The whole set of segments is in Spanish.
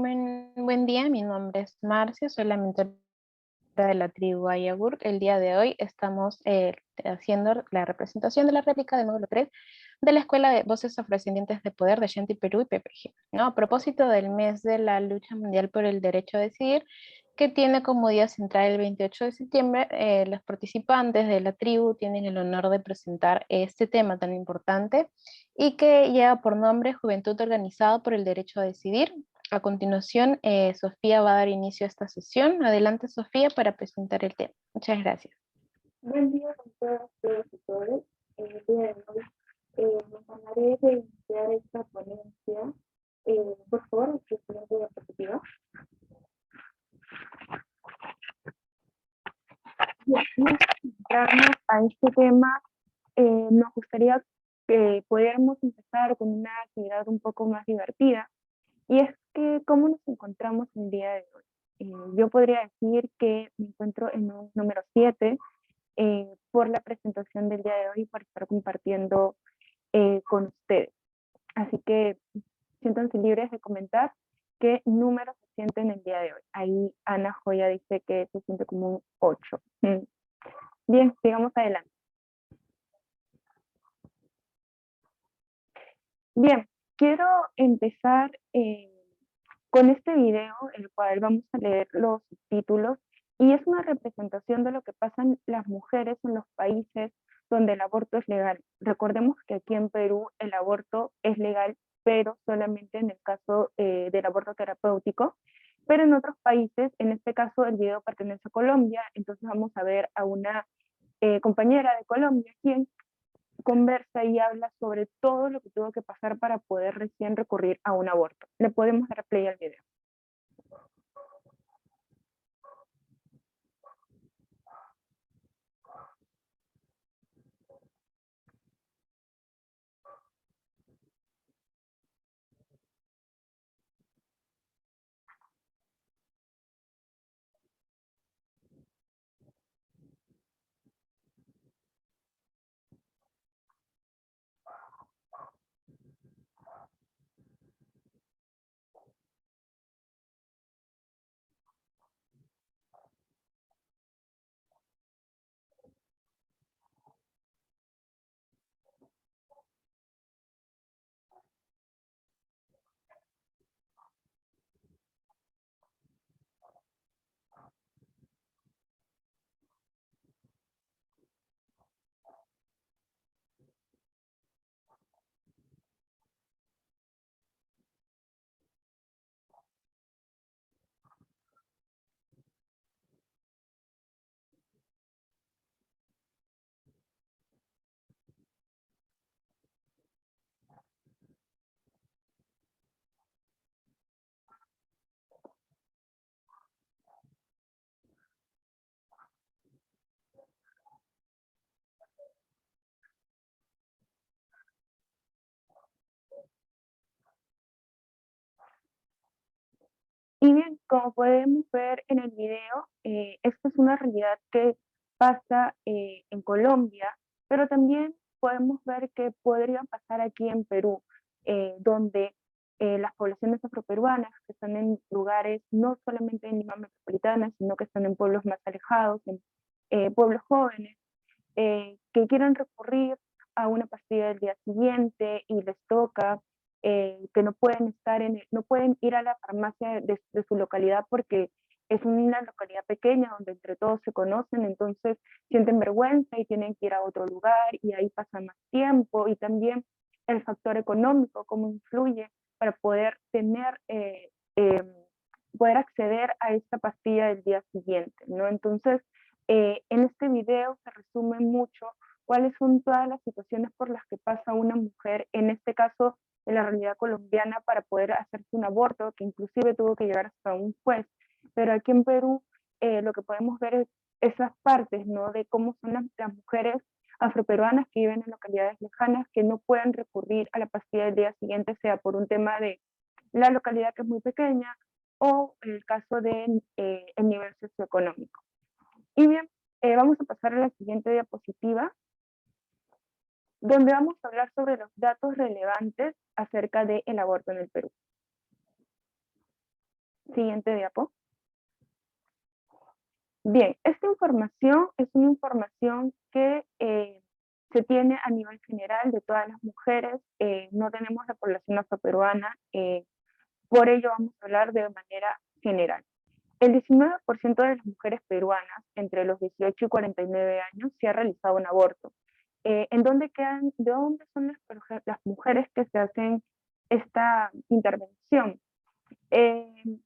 Buen día, mi nombre es Marcia, soy la mentora de la tribu Ayagur. El día de hoy estamos haciendo la representación de la réplica del módulo 3 de la Escuela de Voces Afrodescendientes de Poder de Shanti Perú y PPG, ¿no? A propósito del mes de la lucha mundial por el derecho a decidir, que tiene como día central el 28 de septiembre, los participantes de la tribu tienen el honor de presentar este tema tan importante y que lleva por nombre Juventud Organizada por el Derecho a Decidir. A continuación, Sofía va a dar inicio a esta sesión. Adelante, Sofía, para presentar el tema. Muchas gracias. Buen día con todos y todas. El día de hoy me encargaré de iniciar esta ponencia. Por favor, el siguiente diapositiva. Bien, antes de centrarnos a este tema, nos gustaría que pudiéramos empezar con una actividad un poco más divertida. Y es que, ¿cómo nos encontramos el día de hoy? Yo podría decir que me encuentro en un número 7 por la presentación del día de hoy, por estar compartiendo con ustedes. Así que siéntanse libres de comentar qué número se sienten el día de hoy. Ahí Ana Joya dice que se siente como un 8. Bien, sigamos adelante. Bien, quiero empezar con este video, el cual vamos a leer los subtítulos, y es una representación de lo que pasan las mujeres en los países donde el aborto es legal. Recordemos que aquí en Perú el aborto es legal, pero solamente en el caso del aborto terapéutico, pero en otros países, en este caso el video pertenece a Colombia, entonces vamos a ver a una compañera de Colombia, quien conversa y habla sobre todo lo que tuvo que pasar para poder recién recurrir a un aborto. Le podemos dar play al video. Y bien, como podemos ver en el video, esto es una realidad que pasa en Colombia, pero también podemos ver que podría pasar aquí en Perú, donde las poblaciones afroperuanas que están en lugares no solamente en Lima metropolitana, sino que están en pueblos más alejados, en pueblos jóvenes, que quieran recurrir a una pastilla del día siguiente y les toca, que no pueden no pueden ir a la farmacia de su localidad porque es una localidad pequeña donde entre todos se conocen, entonces sienten vergüenza y tienen que ir a otro lugar y ahí pasan más tiempo, y también el factor económico, cómo influye para poder poder acceder a esta pastilla del día siguiente, ¿no? Entonces, en este video se resume mucho cuáles son todas las situaciones por las que pasa una mujer, en este caso en la realidad colombiana, para poder hacerse un aborto, que inclusive tuvo que llegar hasta un juez. Pero aquí en Perú lo que podemos ver es esas partes, ¿no? De cómo son las mujeres afroperuanas que viven en localidades lejanas, que no pueden recurrir a la pastilla del día siguiente, sea por un tema de la localidad que es muy pequeña o el caso de el nivel socioeconómico. Y bien, vamos a pasar a la siguiente diapositiva, donde vamos a hablar sobre los datos relevantes acerca del aborto en el Perú. Siguiente diapo. Bien, esta información es una información que se tiene a nivel general de todas las mujeres. No tenemos la población afroperuana, por ello vamos a hablar de manera general. El 19% de las mujeres peruanas entre los 18 y 49 años se ha realizado un aborto. ¿En dónde quedan, de dónde son las mujeres que se hacen esta intervención? Eh,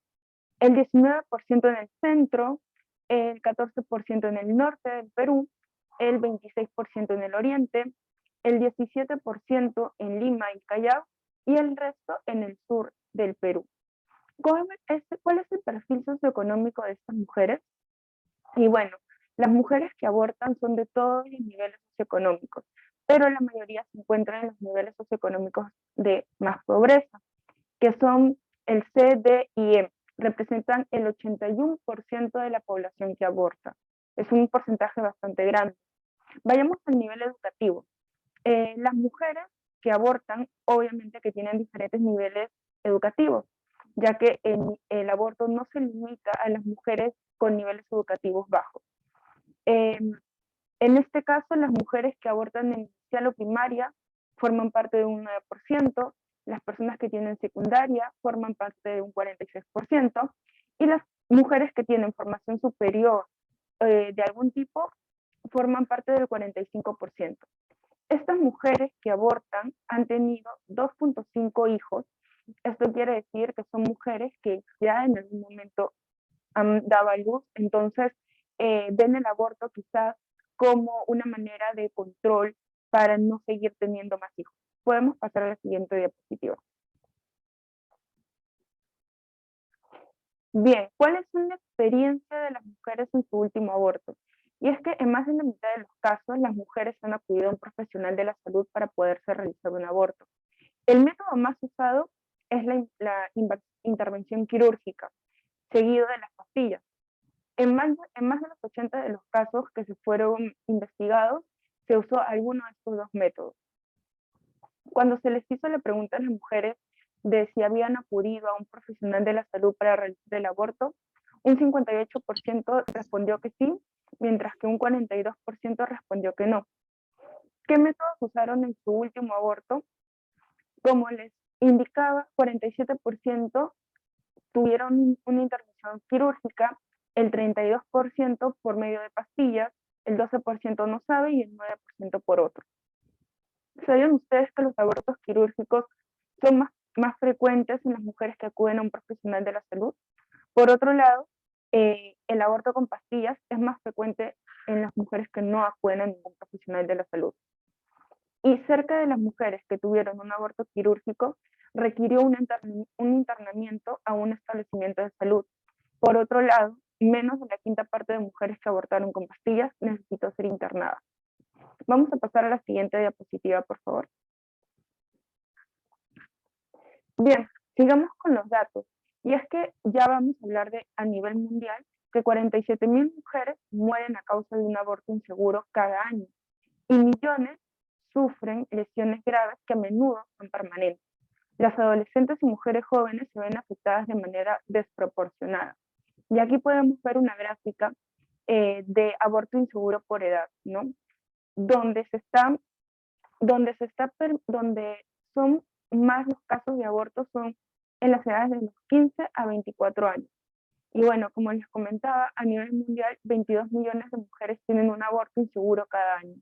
el 19% en el centro, el 14% en el norte del Perú, el 26% en el oriente, el 17% en Lima y Callao y el resto en el sur del Perú. ¿Cuál es el perfil socioeconómico de estas mujeres? Y bueno, las mujeres que abortan son de todos los niveles socioeconómicos, pero la mayoría se encuentran en los niveles socioeconómicos de más pobreza, que son el C, D y E. Representan el 81% de la población que aborta. Es un porcentaje bastante grande. Vayamos al nivel educativo. Las mujeres que abortan, obviamente que tienen diferentes niveles educativos, ya que el aborto no se limita a las mujeres con niveles educativos bajos. En este caso, las mujeres que abortan en inicial o primaria forman parte de un 9%, las personas que tienen secundaria forman parte de un 46%, y las mujeres que tienen formación superior de algún tipo forman parte del 45%. Estas mujeres que abortan han tenido 2.5 hijos. Esto quiere decir que son mujeres que ya en algún momento han dado a luz, entonces ven el aborto quizás como una manera de control para no seguir teniendo más hijos. Podemos pasar a la siguiente diapositiva. Bien, ¿cuál es una experiencia de las mujeres en su último aborto? Y es que en más de la mitad de los casos, las mujeres han acudido a un profesional de la salud para poderse realizar un aborto. El método más usado es la intervención quirúrgica, seguido de las pastillas. En más de los 80 de los casos que se fueron investigados, se usó alguno de estos dos métodos. Cuando se les hizo la pregunta a las mujeres de si habían acudido a un profesional de la salud para realizar el aborto, un 58% respondió que sí, mientras que un 42% respondió que no. ¿Qué métodos usaron en su último aborto? Como les indicaba, 47% tuvieron una intervención quirúrgica, el 32% por medio de pastillas, el 12% no sabe y el 9% por otro. ¿Sabían ustedes que los abortos quirúrgicos son más frecuentes en las mujeres que acuden a un profesional de la salud? Por otro lado, el aborto con pastillas es más frecuente en las mujeres que no acuden a ningún profesional de la salud. Y cerca de las mujeres que tuvieron un aborto quirúrgico requirió un internamiento a un establecimiento de salud. Por otro lado, menos de la quinta parte de mujeres que abortaron con pastillas necesitó ser internada. Vamos a pasar a la siguiente diapositiva, por favor. Bien, sigamos con los datos. Y es que ya vamos a hablar de, a nivel mundial, que 47.000 mujeres mueren a causa de un aborto inseguro cada año. Y millones sufren lesiones graves que a menudo son permanentes. Las adolescentes y mujeres jóvenes se ven afectadas de manera desproporcionada. Y aquí podemos ver una gráfica de aborto inseguro por edad, ¿no? Donde son más los casos de aborto son en las edades de los 15 a 24 años. Y bueno, como les comentaba, a nivel mundial, 22 millones de mujeres tienen un aborto inseguro cada año.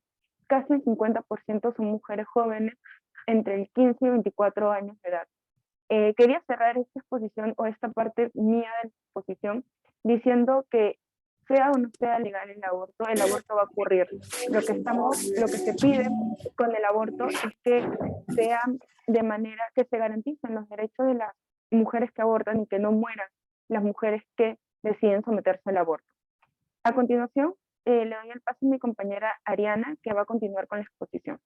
Casi el 50% son mujeres jóvenes entre el 15 y 24 años de edad. Quería cerrar esta exposición o esta parte mía de la exposición diciendo que sea o no sea legal el aborto va a ocurrir. Lo que se pide con el aborto es que sea de manera que se garanticen los derechos de las mujeres que abortan y que no mueran las mujeres que deciden someterse al aborto. A continuación, le doy el paso a mi compañera Ariana, que va a continuar con la exposición.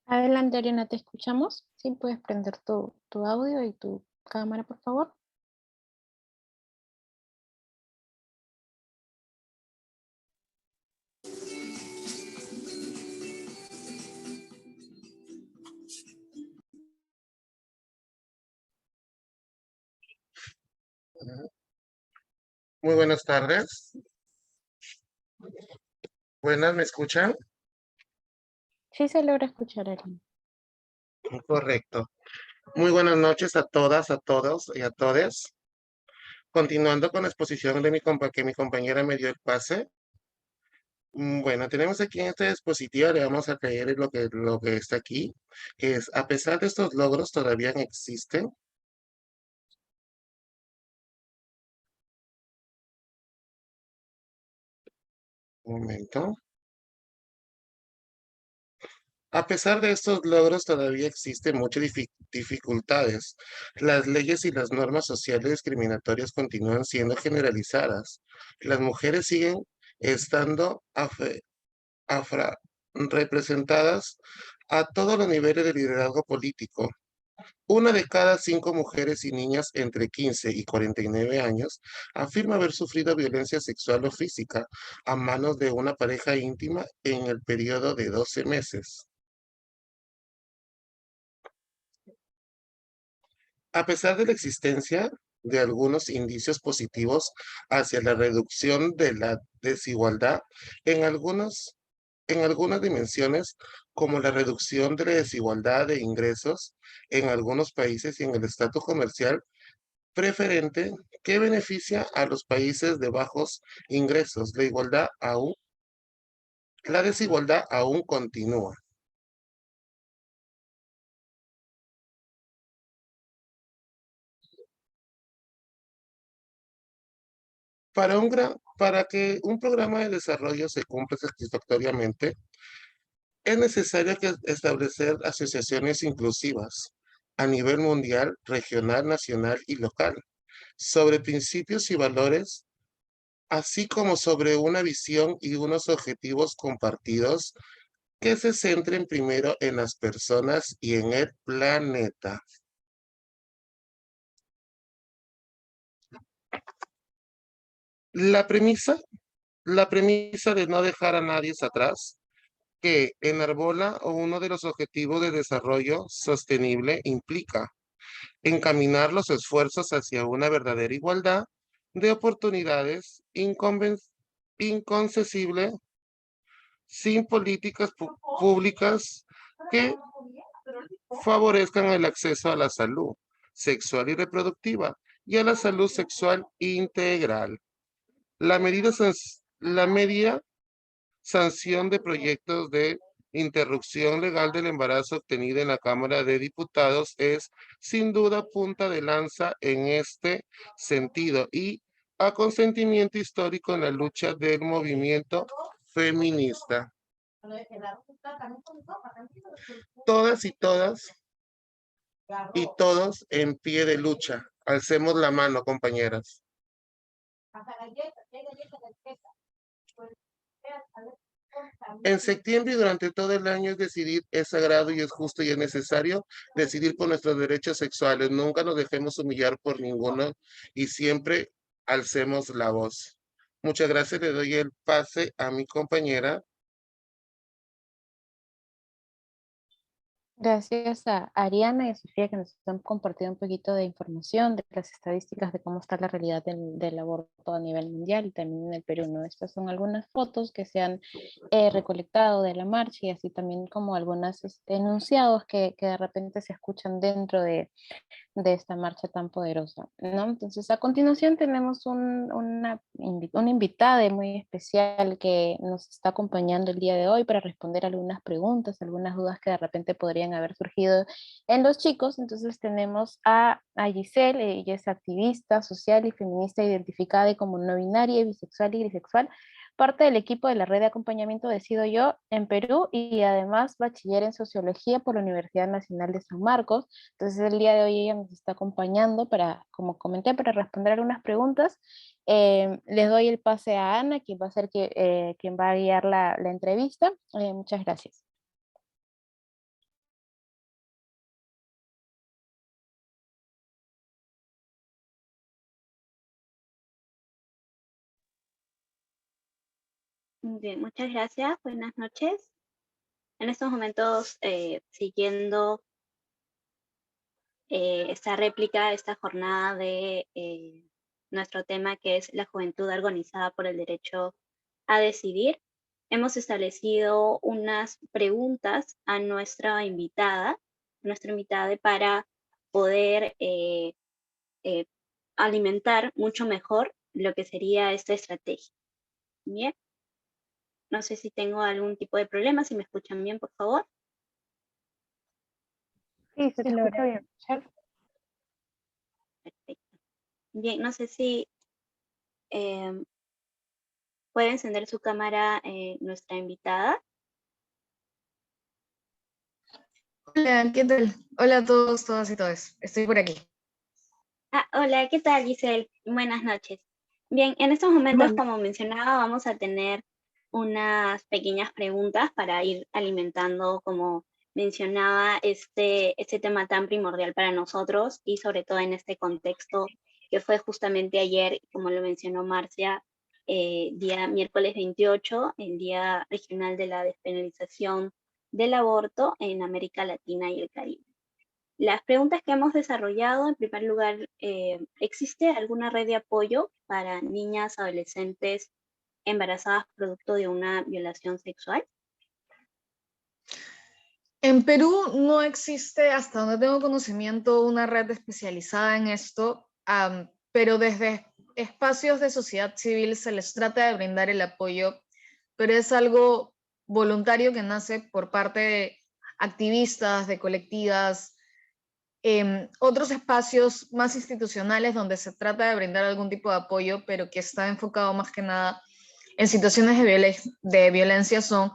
Adelante, Ariana, te escuchamos. Sí, puedes prender tu audio y tu cámara, por favor. Muy buenas tardes. Buenas, ¿me escuchan? Sí se logra escuchar, Ariana. Correcto. Muy buenas noches a todas, a todos y a todes. Continuando con la exposición de que mi compañera me dio el pase. Bueno, tenemos aquí en esta dispositivo, le vamos a leer lo que está aquí, que es, a pesar de estos logros, todavía existen. Un momento. A pesar de estos logros, todavía existen muchas dificultades. Las leyes y las normas sociales discriminatorias continúan siendo generalizadas. Las mujeres siguen estando representadas a todos los niveles de liderazgo político. Una de cada 5 mujeres y niñas entre 15 y 49 años afirma haber sufrido violencia sexual o física a manos de una pareja íntima en el periodo de 12 meses. A pesar de la existencia de algunos indicios positivos hacia la reducción de la desigualdad en algunas dimensiones, como la reducción de la desigualdad de ingresos en algunos países y en el estatus comercial preferente que beneficia a los países de bajos ingresos, la desigualdad aún continúa. Para que un programa de desarrollo se cumpla satisfactoriamente, es necesario establecer asociaciones inclusivas a nivel mundial, regional, nacional y local, sobre principios y valores, así como sobre una visión y unos objetivos compartidos que se centren primero en las personas y en el planeta. La premisa, la premisa de no dejar a nadie atrás, que enarbola uno de los objetivos de desarrollo sostenible, implica encaminar los esfuerzos hacia una verdadera igualdad de oportunidades inconcesible sin políticas públicas que favorezcan el acceso a la salud sexual y reproductiva y a la salud sexual integral. La media sanción de proyectos de interrupción legal del embarazo obtenida en la Cámara de Diputados es sin duda punta de lanza en este sentido y a consentimiento histórico en la lucha del movimiento feminista. Todas y todos en pie de lucha. Alcemos la mano, compañeras. En septiembre y durante todo el año es sagrado y es justo y es necesario decidir por nuestros derechos sexuales. Nunca nos dejemos humillar por ninguno y siempre alcemos la voz. Muchas gracias. Le doy el pase a mi compañera. Gracias a Ariana y a Sofía que nos han compartido un poquito de información de las estadísticas de cómo está la realidad del aborto a nivel mundial y también en el Perú, ¿no? Estas son algunas fotos que se han recolectado de la marcha y así también como algunos enunciados que de repente se escuchan dentro de esta marcha tan poderosa, ¿no? Entonces, a continuación tenemos una invitada muy especial que nos está acompañando el día de hoy para responder algunas preguntas, algunas dudas que de repente podrían haber surgido en los chicos. Entonces, tenemos a Giselle, ella es activista social y feminista identificada como no binaria, bisexual y grisexual, parte del equipo de la red de acompañamiento Decido Yo en Perú y además bachiller en sociología por la Universidad Nacional de San Marcos. Entonces el día de hoy ella nos está acompañando para, como comenté, para responder algunas preguntas. Les doy el pase a Ana, quien va a ser quien va a guiar la entrevista. Muchas gracias. Bien, muchas gracias. Buenas noches. En estos momentos, siguiendo esta réplica, esta jornada de nuestro tema, que es la juventud organizada por el derecho a decidir. Hemos establecido unas preguntas a nuestra invitada para poder alimentar mucho mejor lo que sería esta estrategia. Bien, no sé si tengo algún tipo de problema, si me escuchan bien, por favor. Sí, se te escucha bien. Perfecto. Bien, no sé si puede encender su cámara nuestra invitada. Hola, ¿qué tal? Hola a todos, todas y todos. Estoy por aquí. Hola, ¿qué tal, Giselle? Buenas noches. Bien, en estos momentos, como mencionaba, vamos a tener unas pequeñas preguntas para ir alimentando, como mencionaba, este tema tan primordial para nosotros y sobre todo en este contexto que fue justamente ayer, como lo mencionó Marcia, día miércoles 28, el Día Regional de la Despenalización del Aborto en América Latina y el Caribe. Las preguntas que hemos desarrollado, en primer lugar, ¿existe alguna red de apoyo para niñas, adolescentes embarazadas producto de una violación sexual? En Perú no existe, hasta donde tengo conocimiento, una red especializada en esto, pero desde espacios de sociedad civil se les trata de brindar el apoyo, pero es algo voluntario que nace por parte de activistas, de colectivas, otros espacios más institucionales donde se trata de brindar algún tipo de apoyo, pero que está enfocado más que nada en situaciones de violencia son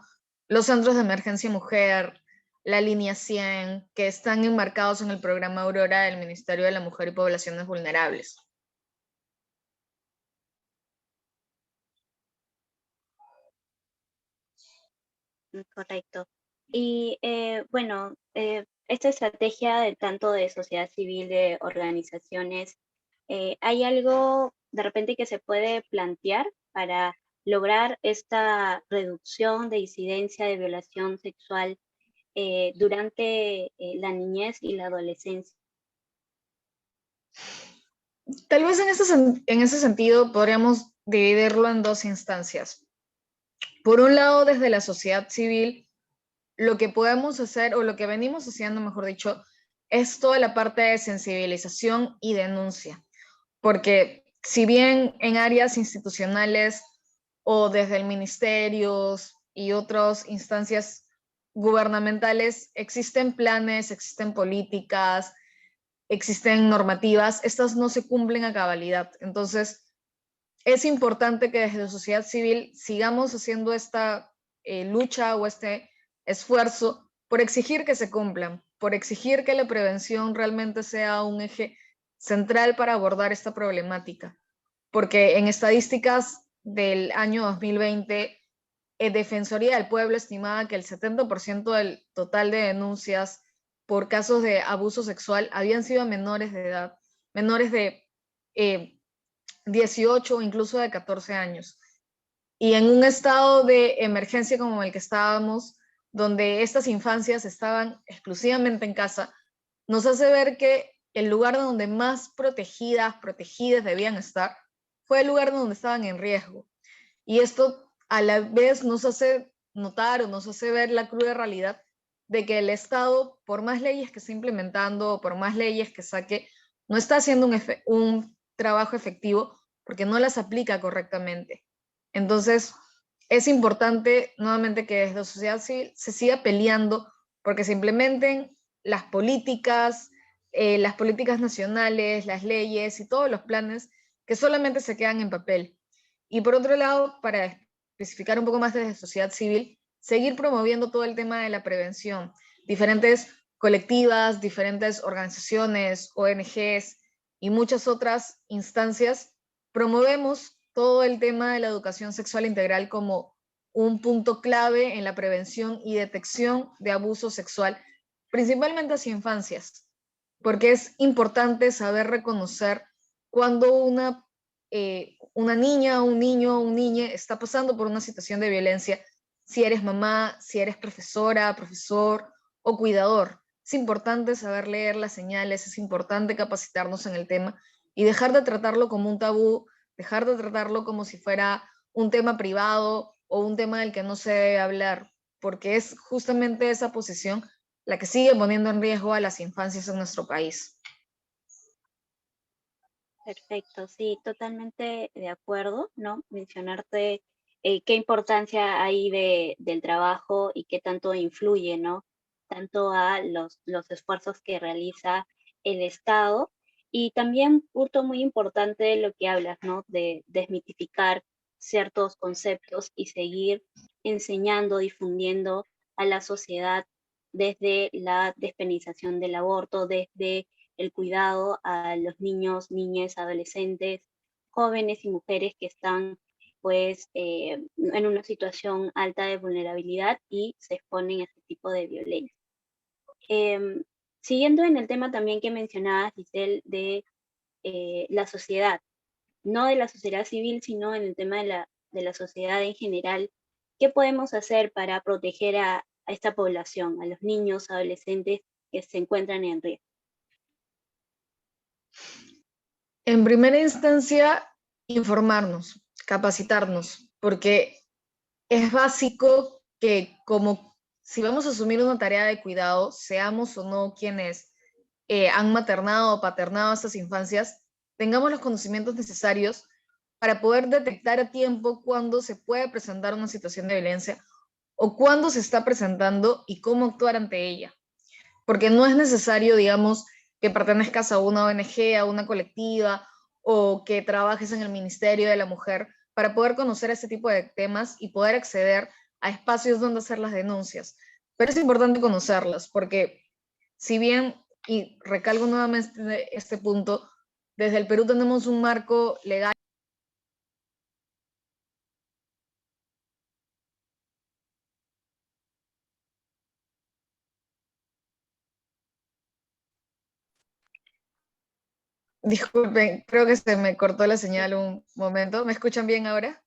los centros de emergencia mujer, la línea 100, que están enmarcados en el programa Aurora del Ministerio de la Mujer y Poblaciones Vulnerables. Correcto. Y bueno, esta estrategia del tanto de sociedad civil, de organizaciones, ¿hay algo de repente que se puede plantear para lograr esta reducción de incidencia de violación sexual durante la niñez y la adolescencia? Tal vez en ese sentido podríamos dividirlo en dos instancias. Por un lado, desde la sociedad civil, lo que podemos hacer, o lo que venimos haciendo, mejor dicho, es toda la parte de sensibilización y denuncia. Porque si bien en áreas institucionales o desde el ministerio y otras instancias gubernamentales existen planes, existen políticas, existen normativas, estas no se cumplen a cabalidad. Entonces, es importante que desde la sociedad civil sigamos haciendo esta lucha o este esfuerzo por exigir que se cumplan, por exigir que la prevención realmente sea un eje central para abordar esta problemática. Porque en estadísticas del año 2020, Defensoría del Pueblo estimaba que el 70% del total de denuncias por casos de abuso sexual habían sido menores de edad, menores de 18 o incluso de 14 años. Y en un estado de emergencia como el que estábamos, donde estas infancias estaban exclusivamente en casa, nos hace ver que el lugar donde más protegidas debían estar fue el lugar donde estaban en riesgo. Y esto a la vez nos hace notar o nos hace ver la cruda realidad de que el Estado, por más leyes que esté implementando, por más leyes que saque, no está haciendo un trabajo efectivo porque no las aplica correctamente. Entonces, es importante nuevamente que desde la sociedad civil se siga peleando porque se implementen las políticas nacionales, las leyes y todos los planes que solamente se quedan en papel. Y por otro lado, para especificar un poco más desde sociedad civil, seguir promoviendo todo el tema de la prevención. Diferentes colectivas, diferentes organizaciones, ONGs y muchas otras instancias promovemos todo el tema de la educación sexual integral como un punto clave en la prevención y detección de abuso sexual, principalmente hacia infancias, porque es importante saber reconocer cuando una niña, un niño, un niñe está pasando por una situación de violencia, si eres mamá, si eres profesora, profesor o cuidador. Es importante saber leer las señales, es importante capacitarnos en el tema y dejar de tratarlo como un tabú, dejar de tratarlo como si fuera un tema privado o un tema del que no se debe hablar, porque es justamente esa posición la que sigue poniendo en riesgo a las infancias en nuestro país. Perfecto, sí, totalmente de acuerdo, ¿no? Mencionarte qué importancia hay del trabajo y qué tanto influye, ¿no? Tanto a los esfuerzos que realiza el Estado y también punto muy importante lo que hablas, ¿no? De desmitificar ciertos conceptos y seguir enseñando, difundiendo a la sociedad desde la despenalización del aborto, desde el cuidado a los niños, niñas, adolescentes, jóvenes y mujeres que están pues en una situación alta de vulnerabilidad y se exponen a este tipo de violencia. Siguiendo en el tema también que mencionabas, Giselle, de la sociedad, no de la sociedad civil, sino en el tema de la sociedad en general, ¿qué podemos hacer para proteger a esta población, a los niños, adolescentes que se encuentran en riesgo? En primera instancia, informarnos, capacitarnos, porque es básico que como si vamos a asumir una tarea de cuidado, seamos o no quienes han maternado o paternado a estas infancias, tengamos los conocimientos necesarios para poder detectar a tiempo cuándo se puede presentar una situación de violencia o cuándo se está presentando y cómo actuar ante ella. Porque no es necesario, digamos, que pertenezcas a una ONG, a una colectiva o que trabajes en el Ministerio de la Mujer para poder conocer este tipo de temas y poder acceder a espacios donde hacer las denuncias. Pero es importante conocerlas porque si bien, y recalco nuevamente este punto, desde el Perú tenemos un marco legal. Disculpen, creo que se me cortó la señal un momento. ¿Me escuchan bien ahora?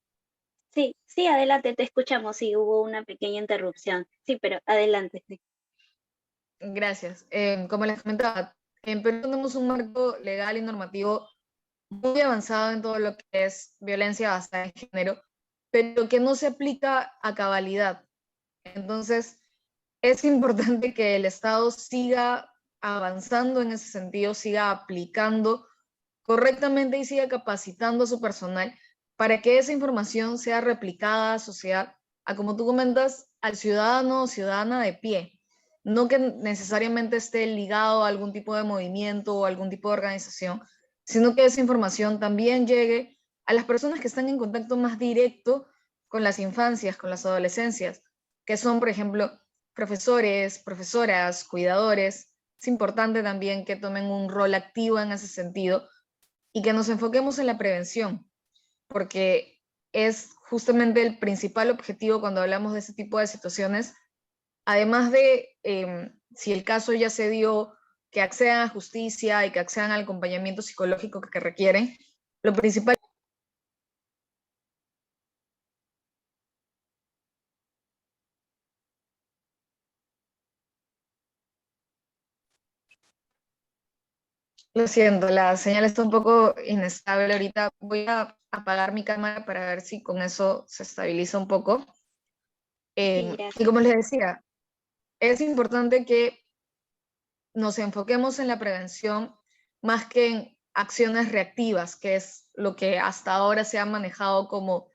Sí, sí, adelante, te escuchamos. Sí, hubo una pequeña interrupción. Sí, pero adelante. Sí. Gracias. Como les comentaba, en Perú tenemos un marco legal y normativo muy avanzado en todo lo que es violencia basada en género, pero que no se aplica a cabalidad. Entonces, es importante que el Estado siga avanzando en ese sentido, siga aplicando correctamente y siga capacitando a su personal para que esa información sea replicada a sociedad, a como tú comentas, al ciudadano o ciudadana de pie, no que necesariamente esté ligado a algún tipo de movimiento o algún tipo de organización, sino que esa información también llegue a las personas que están en contacto más directo con las infancias, con las adolescencias, que son, por ejemplo, profesores, profesoras, cuidadores. Es importante también que tomen un rol activo en ese sentido y que nos enfoquemos en la prevención, porque es justamente el principal objetivo cuando hablamos de ese tipo de situaciones, además de si el caso ya se dio, que accedan a justicia y que accedan al acompañamiento psicológico que requieren, lo principal. Lo siento, la señal está un poco inestable ahorita. Voy a apagar mi cámara para ver si con eso se estabiliza un poco. Sí, Y gracias. como les decía, es importante que nos enfoquemos en la prevención más que en acciones reactivas, que es lo que hasta ahora se ha manejado como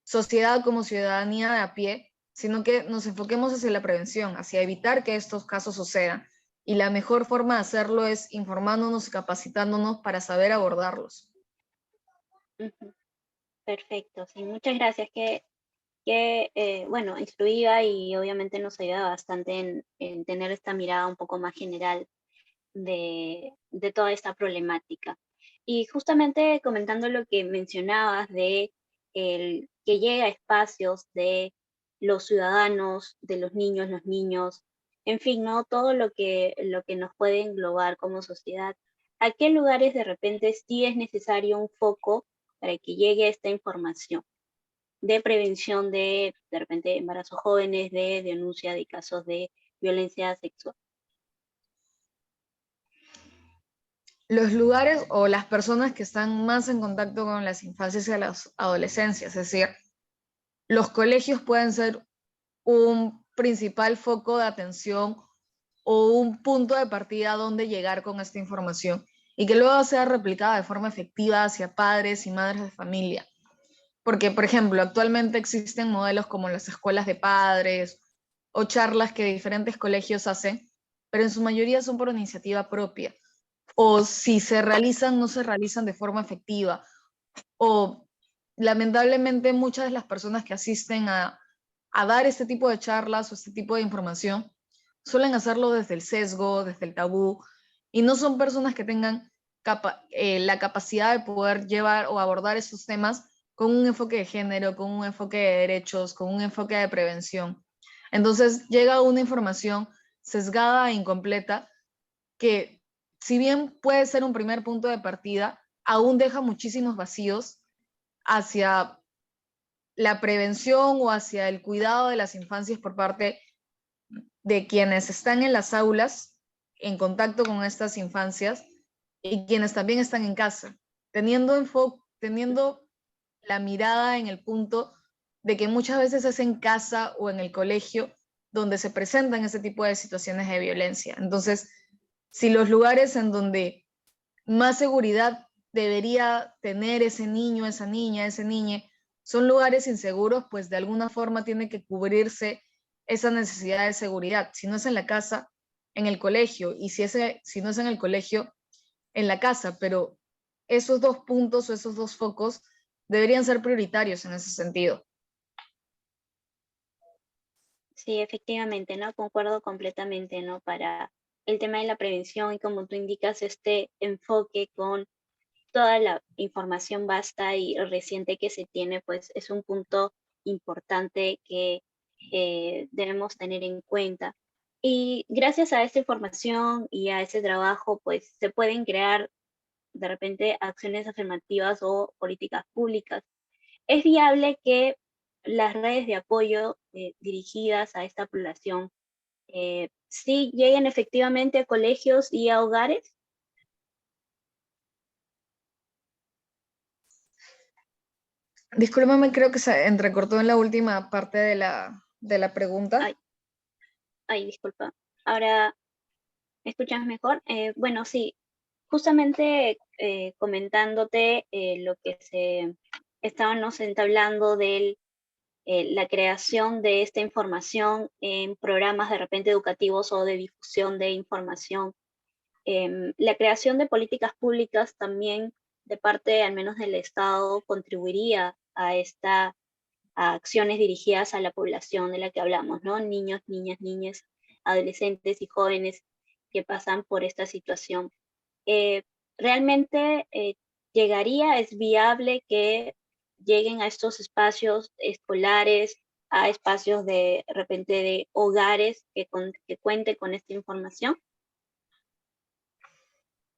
sociedad, como ciudadanía de a pie, sino que nos enfoquemos hacia la prevención, hacia evitar que estos casos sucedan. Y la mejor forma de hacerlo es informándonos y capacitándonos para saber abordarlos. Ujú. Perfecto, sí, muchas gracias. Bueno, instruida y obviamente nos ayuda bastante en tener esta mirada un poco más general de toda esta problemática. Y justamente comentando lo que mencionabas de el que llega a espacios de los ciudadanos, de los niños, en fin, ¿no? Todo lo que nos puede englobar como sociedad. ¿A qué lugares de repente sí es necesario un foco para que llegue esta información de prevención de repente, embarazos jóvenes, de denuncia de casos de violencia sexual? los lugares o las personas que están más en contacto con las infancias y las adolescencias, es decir, los colegios pueden ser un principal foco de atención o un punto de partida a donde llegar con esta información y que luego sea replicada de forma efectiva hacia padres y madres de familia. Porque, por ejemplo, actualmente existen modelos como las escuelas de padres o charlas que diferentes colegios hacen, pero en su mayoría son por iniciativa propia. O si se realizan, no se realizan de forma efectiva. O lamentablemente muchas de las personas que asisten a dar este tipo de charlas o este tipo de información suelen hacerlo desde el sesgo, desde el tabú, y no son personas que tengan la capacidad de poder llevar o abordar esos temas con un enfoque de género, con un enfoque de derechos, con un enfoque de prevención. Entonces llega una información sesgada e incompleta que, si bien puede ser un primer punto de partida, aún deja muchísimos vacíos hacia la prevención o hacia el cuidado de las infancias por parte de quienes están en las aulas en contacto con estas infancias y quienes también están en casa, teniendo la mirada en el punto de que muchas veces es en casa o en el colegio donde se presentan ese tipo de situaciones de violencia. Entonces, si los lugares en donde más seguridad debería tener ese niño, esa niña, ese niñe, son lugares inseguros, pues de alguna forma tiene que cubrirse esa necesidad de seguridad. Si no es en la casa, en el colegio, y si no es en el colegio, en la casa, pero esos dos puntos o esos dos focos deberían ser prioritarios en ese sentido. Sí, efectivamente, ¿no? Concuerdo completamente, ¿no? Para el tema de la prevención y como tú indicas, este enfoque con toda la información vasta y reciente que se tiene, pues es un punto importante que debemos tener en cuenta. Y gracias a esta información y a ese trabajo, pues se pueden crear de repente acciones afirmativas o políticas públicas. Es viable que las redes de apoyo dirigidas a esta población sí lleguen efectivamente a colegios y a hogares. Discúlpame, creo que se entrecortó en la última parte de la pregunta. Ay, disculpa. Ahora, ¿me escuchas mejor? Bueno, sí, justamente comentándote lo que estábamos entablando de la creación de esta información en programas de repente educativos o de difusión de información. La creación de políticas públicas también de parte al menos del Estado contribuiría a acciones dirigidas a la población de la que hablamos, ¿no? Niños, niñas, niñas, adolescentes y jóvenes que pasan por esta situación. Eh, ¿Realmente llegaría, es viable que lleguen a estos espacios escolares, a espacios de repente de hogares que cuente con esta información?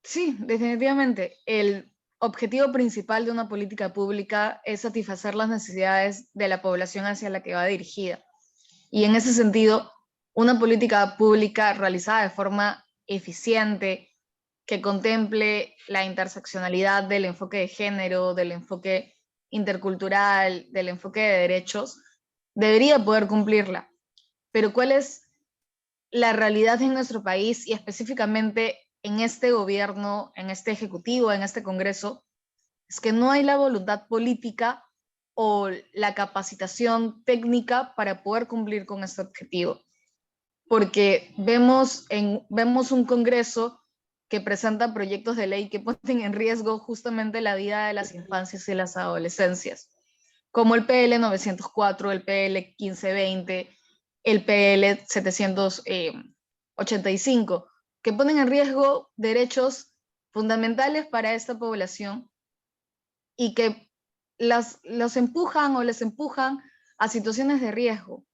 Sí, definitivamente. El objetivo principal de una política pública es satisfacer las necesidades de la población hacia la que va dirigida. Y en ese sentido, una política pública realizada de forma eficiente, que contemple la interseccionalidad del enfoque de género, del enfoque intercultural, del enfoque de derechos, debería poder cumplirla. Pero ¿cuál es la realidad en nuestro país y específicamente en este gobierno, en este ejecutivo, en este Congreso? Es que no hay la voluntad política o la capacitación técnica para poder cumplir con este objetivo. Porque vemos un Congreso que presenta proyectos de ley que ponen en riesgo justamente la vida de las infancias y las adolescencias, como el PL 904, el PL 1520, el PL 785, que ponen en riesgo derechos fundamentales para esta población y que los empujan o les empujan a situaciones de riesgo.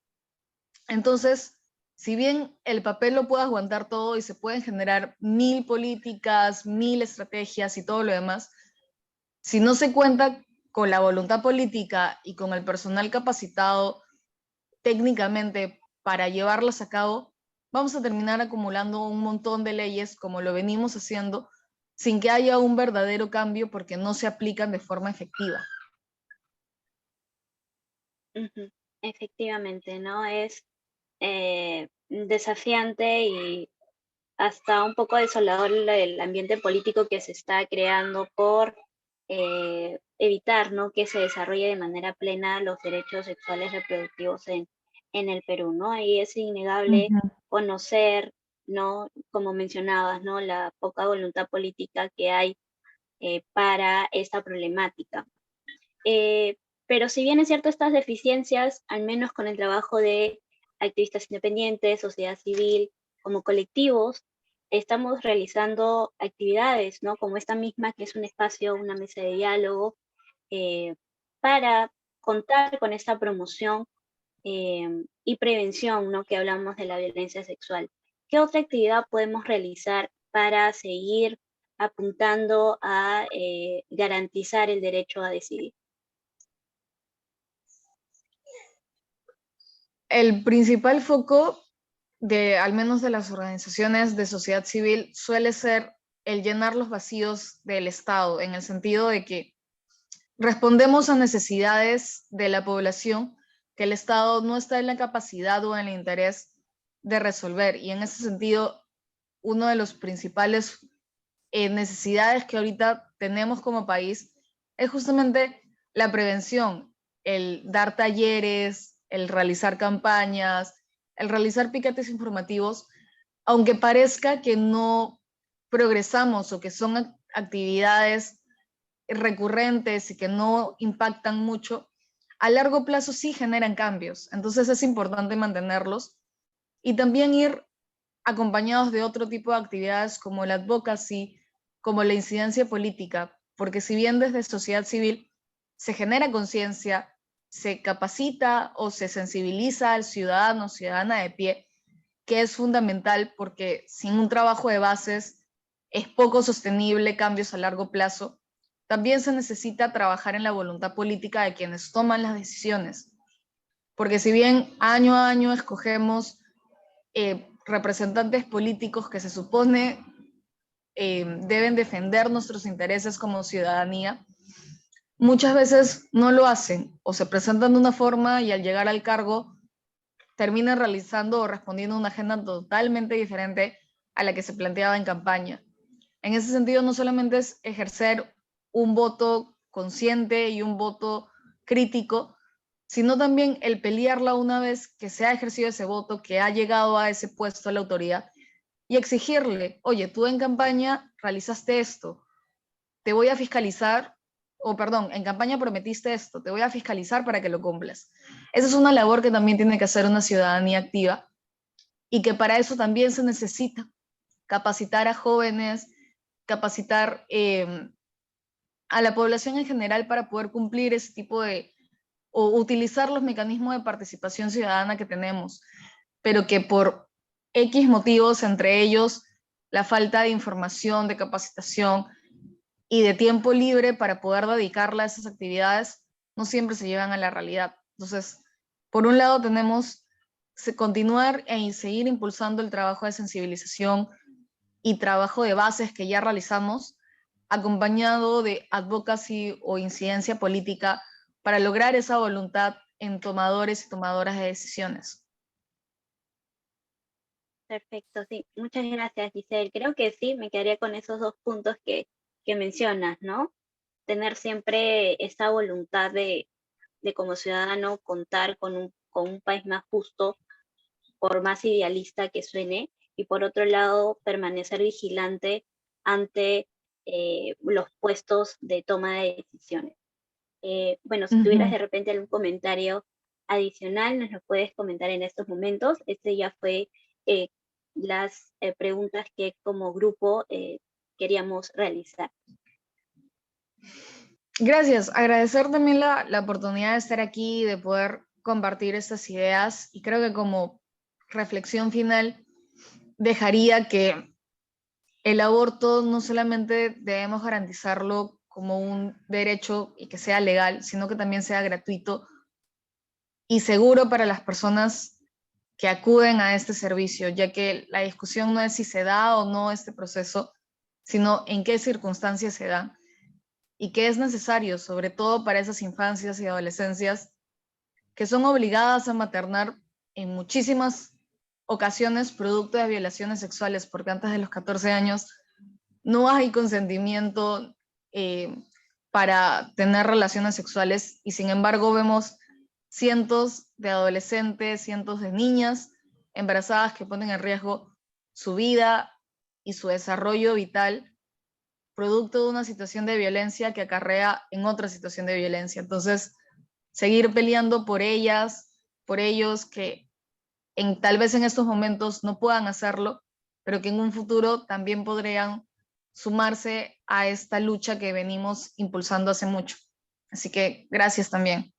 Entonces, si bien el papel lo puede aguantar todo y se pueden generar 1000 políticas, 1000 estrategias y todo lo demás, si no se cuenta con la voluntad política y con el personal capacitado técnicamente para llevarlas a cabo, vamos a terminar acumulando un montón de leyes como lo venimos haciendo, sin que haya un verdadero cambio porque no se aplican de forma efectiva. Ujú. Efectivamente, ¿no? Es desafiante y hasta un poco desolador el ambiente político que se está creando por evitar, ¿no?, que se desarrolle de manera plena los derechos sexuales reproductivos en el Perú, ¿no? Y es innegable conocer, ¿no?, como mencionabas, ¿no?, la poca voluntad política que hay para esta problemática. Pero si bien es cierto, estas deficiencias, al menos con el trabajo de activistas independientes, sociedad civil, como colectivos, estamos realizando actividades, ¿no?, como esta misma, que es un espacio, una mesa de diálogo, para contar con esta promoción y prevención, ¿no?, que hablamos de la violencia sexual. ¿Qué otra actividad podemos realizar para seguir apuntando a garantizar el derecho a decidir? El principal foco de, al menos de las organizaciones de sociedad civil, suele ser el llenar los vacíos del Estado, en el sentido de que respondemos a necesidades de la población que el Estado no está en la capacidad o en el interés de resolver. Y en ese sentido, uno de los principales necesidades que ahorita tenemos como país es justamente la prevención, el dar talleres, el realizar campañas, el realizar piquetes informativos, aunque parezca que no progresamos o que son actividades recurrentes y que no impactan mucho, a largo plazo sí generan cambios. Entonces es importante mantenerlos y también ir acompañados de otro tipo de actividades como la advocacy, como la incidencia política, porque si bien desde sociedad civil se genera conciencia, se capacita o se sensibiliza al ciudadano o ciudadana de pie, que es fundamental porque sin un trabajo de bases es poco sostenible cambios a largo plazo. También se necesita trabajar en la voluntad política de quienes toman las decisiones, porque si bien año a año escogemos representantes políticos que se supone deben defender nuestros intereses como ciudadanía, muchas veces no lo hacen o se presentan de una forma y al llegar al cargo terminan realizando o respondiendo a una agenda totalmente diferente a la que se planteaba en campaña. En ese sentido, no solamente es ejercer un voto consciente y un voto crítico, sino también el pelearla una vez que se ha ejercido ese voto, que ha llegado a ese puesto de la autoridad, y exigirle, oye, tú en campaña realizaste esto, te voy a fiscalizar, o perdón, en campaña prometiste esto, te voy a fiscalizar para que lo cumplas. Esa es una labor que también tiene que hacer una ciudadanía activa y que para eso también se necesita capacitar a jóvenes, capacitar a la población en general para poder cumplir ese tipo de, o utilizar los mecanismos de participación ciudadana que tenemos, pero que por X motivos, entre ellos la falta de información, de capacitación y de tiempo libre para poder dedicarla a esas actividades, no siempre se llevan a la realidad. Entonces, por un lado tenemos que continuar e seguir impulsando el trabajo de sensibilización y trabajo de bases que ya realizamos, acompañado de advocacy o incidencia política para lograr esa voluntad en tomadores y tomadoras de decisiones. Perfecto, sí. Muchas gracias, Giselle. Creo que sí, me quedaría con esos dos puntos que mencionas, ¿no? Tener siempre esta voluntad de como ciudadano contar con un país más justo, por más idealista que suene, y por otro lado, permanecer vigilante ante los puestos de toma de decisiones. Bueno, si tuvieras de repente algún comentario adicional, nos lo puedes comentar en estos momentos. Este ya fue las preguntas que como grupo queríamos realizar. Gracias. Agradecer también la oportunidad de estar aquí, de poder compartir estas ideas, y creo que como reflexión final dejaría que el aborto no solamente debemos garantizarlo como un derecho y que sea legal, sino que también sea gratuito y seguro para las personas que acuden a este servicio, ya que la discusión no es si se da o no este proceso, sino en qué circunstancias se dan y qué es necesario, sobre todo para esas infancias y adolescencias que son obligadas a maternar en muchísimas ocasiones producto de violaciones sexuales, porque antes de los 14 años no hay consentimiento para tener relaciones sexuales y sin embargo vemos cientos de adolescentes, cientos de niñas embarazadas que ponen en riesgo su vida y su desarrollo vital producto de una situación de violencia que acarrea en otra situación de violencia. Entonces, seguir peleando por ellas, por ellos que tal vez en estos momentos no puedan hacerlo, pero que en un futuro también podrían sumarse a esta lucha que venimos impulsando hace mucho. Así que gracias también.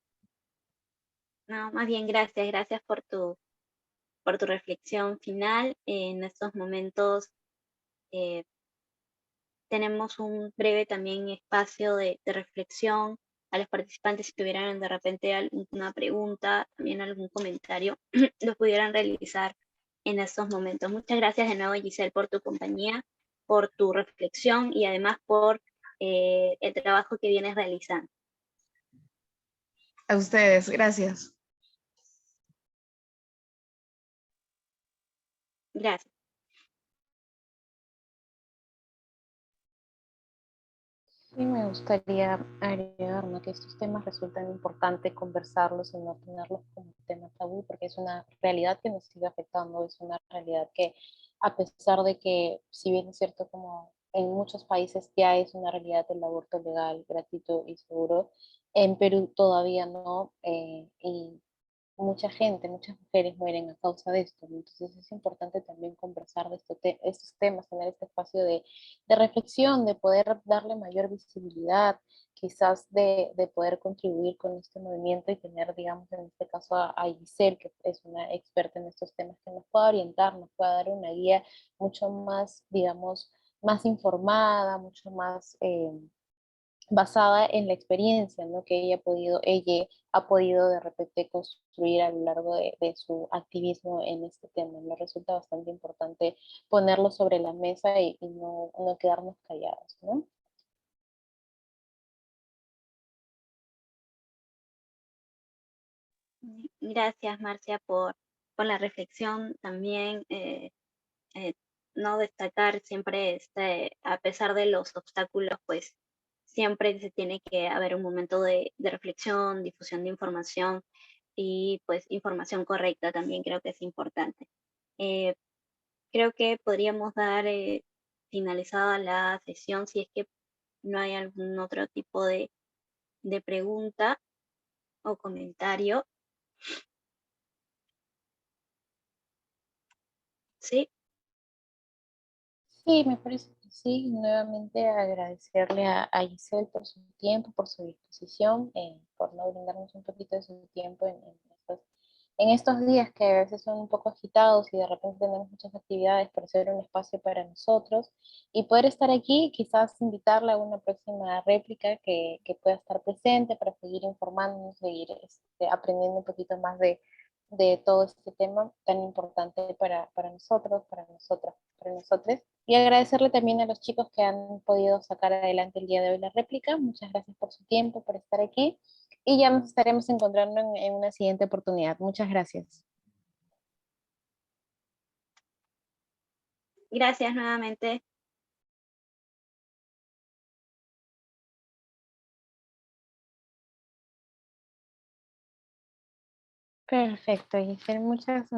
No, más bien gracias por tu reflexión final. En estos momentos tenemos un breve también espacio de reflexión. A los participantes, si tuvieran de repente alguna pregunta, también algún comentario, lo pudieran realizar en estos momentos. Muchas gracias de nuevo, Giselle, por tu compañía, por tu reflexión y además por el trabajo que vienes realizando. A ustedes, gracias. Gracias. Sí, me gustaría agregar, ¿no?, que estos temas resultan importantes conversarlos y no tenerlos como tema tabú, porque es una realidad que nos sigue afectando, es una realidad que, a pesar de que, si bien es cierto, como en muchos países ya es una realidad el aborto legal, gratuito y seguro, en Perú todavía no, y mucha gente, muchas mujeres mueren a causa de esto. Entonces es importante también conversar de estos temas, tener este espacio de reflexión, de poder darle mayor visibilidad, quizás de poder contribuir con este movimiento y tener, digamos, en este caso a Giselle, que es una experta en estos temas, que nos pueda orientar, nos pueda dar una guía mucho más, digamos, más informada, mucho más basada en la experiencia, ¿no?, que ella ha podido de repente construir a lo largo de su activismo en este tema. Me resulta bastante importante ponerlo sobre la mesa y no quedarnos callados, ¿no? Gracias, Marcia, por la reflexión también. No destacar siempre, a pesar de los obstáculos, pues siempre se tiene que haber un momento de reflexión, difusión de información y pues información correcta también creo que es importante. Eh, Creo que podríamos dar finalizada la sesión si es que no hay algún otro tipo de pregunta o comentario. ¿Sí? Sí, me parece que sí. Nuevamente agradecerle a Giselle por su tiempo, por su disposición, por no brindarnos un poquito de su tiempo en estos días que a veces son un poco agitados y de repente tenemos muchas actividades, por hacer un espacio para nosotros y poder estar aquí, quizás invitarla a una próxima réplica que pueda estar presente para seguir informándonos, seguir aprendiendo un poquito más de todo este tema tan importante para nosotros, para nosotras, para nosotros. Y agradecerle también a los chicos que han podido sacar adelante el día de hoy la réplica. Muchas gracias por su tiempo, por estar aquí. Y ya nos estaremos encontrando en una siguiente oportunidad. Muchas gracias. Gracias nuevamente. Perfecto, Giselle. Muchas